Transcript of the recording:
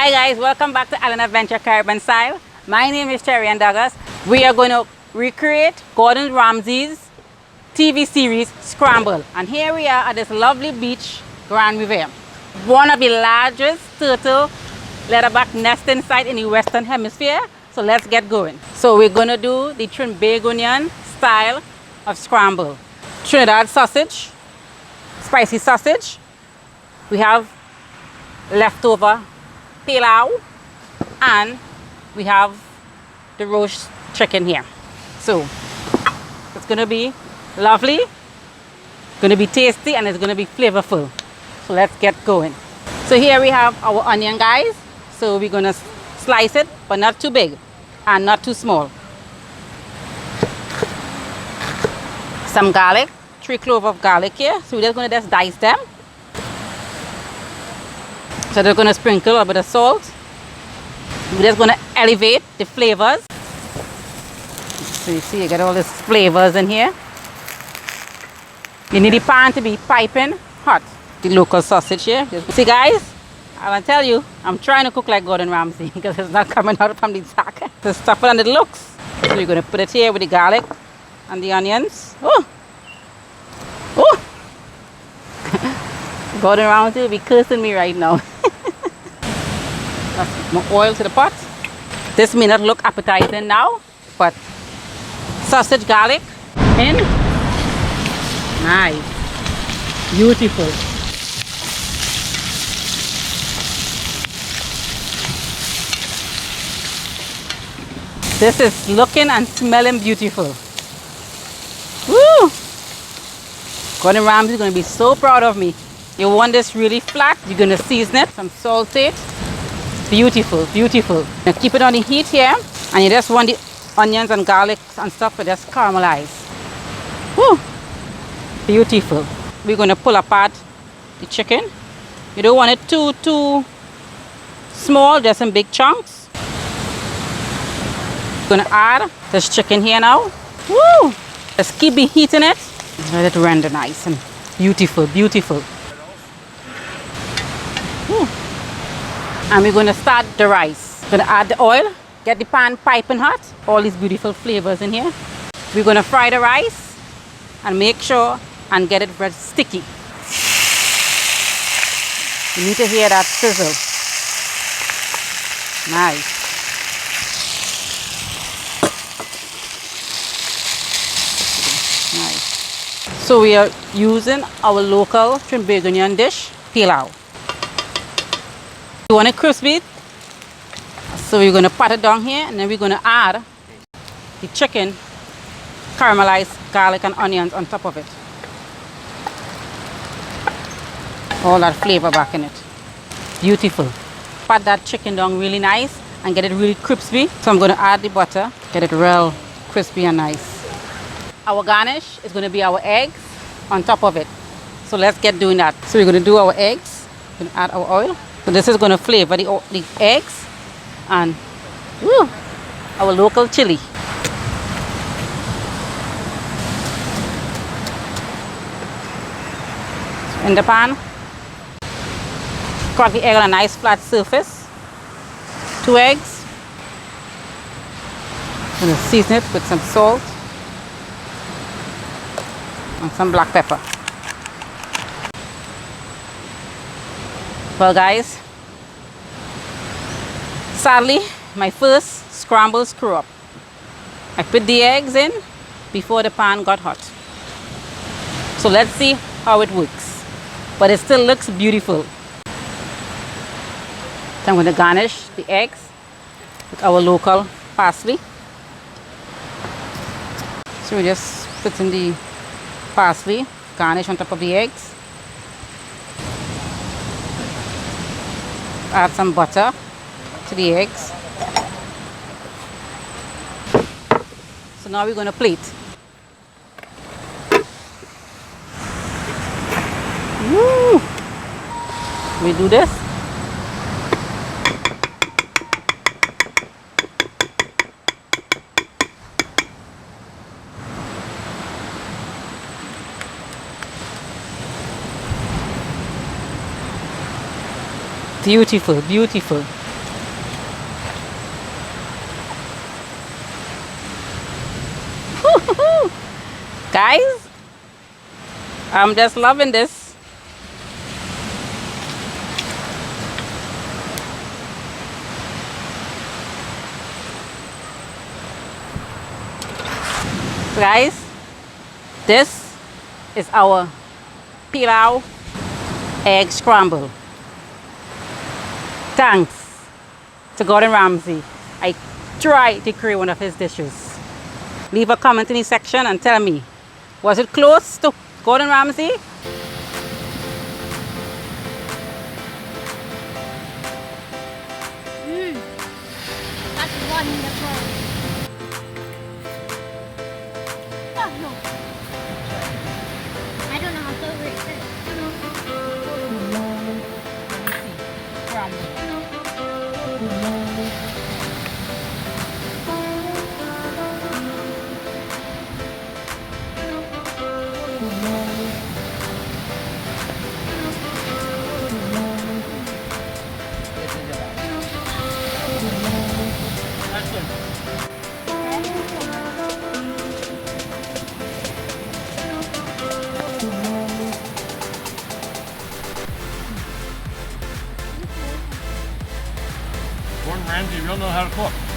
Hi guys, welcome back to Island Adventure Caribbean Style. My name is Terry and Douglas. We are going to recreate Gordon Ramsay's TV series Scramble. And here we are at this lovely beach, Grande Riviere. One of the largest turtle leatherback nesting site in the Western Hemisphere. So let's get going. So we're going to do the Trinbagonian style of scramble. Trinidad sausage, spicy sausage. We have leftover Pelau, and we have the roast chicken here. So it's going to be lovely, going to be tasty, and it's going to be flavorful. So let's get going. So here we have our onion, guys. So we're going to slice it, but not too big and not too small. Some garlic, 3 cloves of garlic here. So we're just going to just dice them. So they're going to sprinkle a bit of salt. We're just going to elevate the flavors. So you see, you get all these flavors in here. You need the pan to be piping hot. The local sausage here. See guys, I want to tell you, I'm trying to cook like Gordon Ramsay because it's not coming out from the sack. It's tougher than it looks. So you're going to put it here with the garlic and the onions. Oh! Oh! Gordon Ramsay will be cursing me right now. That's more oil to the pot. This may not look appetizing now, but sausage, garlic in. Nice. Beautiful. This is looking and smelling beautiful. Woo! Gordon Ramsay is going to be so proud of me. You want this really flat, you're going to season it, some salt it. Beautiful, beautiful. Now keep it on the heat here, and you just want the onions and garlic and stuff to just caramelize. Woo! Beautiful. We're going to pull apart the chicken. You don't want it too small, just in big chunks. Going to add this chicken here now. Woo! Just keep heating it. Let it render nice and beautiful, beautiful. Woo. And we're going to start the rice. Going to add the oil, get the pan piping hot. All these beautiful flavors in here. We're going to fry the rice and make sure and get it very sticky. You need to hear that sizzle. Nice. Nice. So we are using our local Trinbagonian dish, Pelau. You want it crispy? So we're going to pat it down here, and then we're going to add the chicken, caramelized garlic and onions on top of it. All that flavor back in it. Beautiful. Pat that chicken down really nice and get it really crispy. So I'm going to add the butter, get it real crispy and nice. Our garnish is going to be our eggs on top of it. So let's get doing that. So we're going to do our eggs. We're going to add our oil. So this is going to flavor the eggs and woo, our local chili. So in the pan, crack the egg on a nice flat surface. 2 eggs. I'm going to season it with some salt and some black pepper. Well guys, sadly my first scramble screw up. I put the eggs in before the pan got hot. So let's see how it works. But it still looks beautiful. So I'm going to garnish the eggs with our local parsley. So we just put in the parsley, garnish on top of the eggs. Add some butter to the eggs. So now we're going to plate. Woo! We do this. Beautiful, beautiful. Guys, I'm just loving this. Guys, this is our Pelau egg scramble. Thanks to Gordan Ramsey. I tried to create one of his dishes. Leave a comment in the section and tell me, was it close to Gordan Ramsey? That's wonderful. Oh no. I don't know how to rate it. Gordon Ramsay, you don't know how to cook.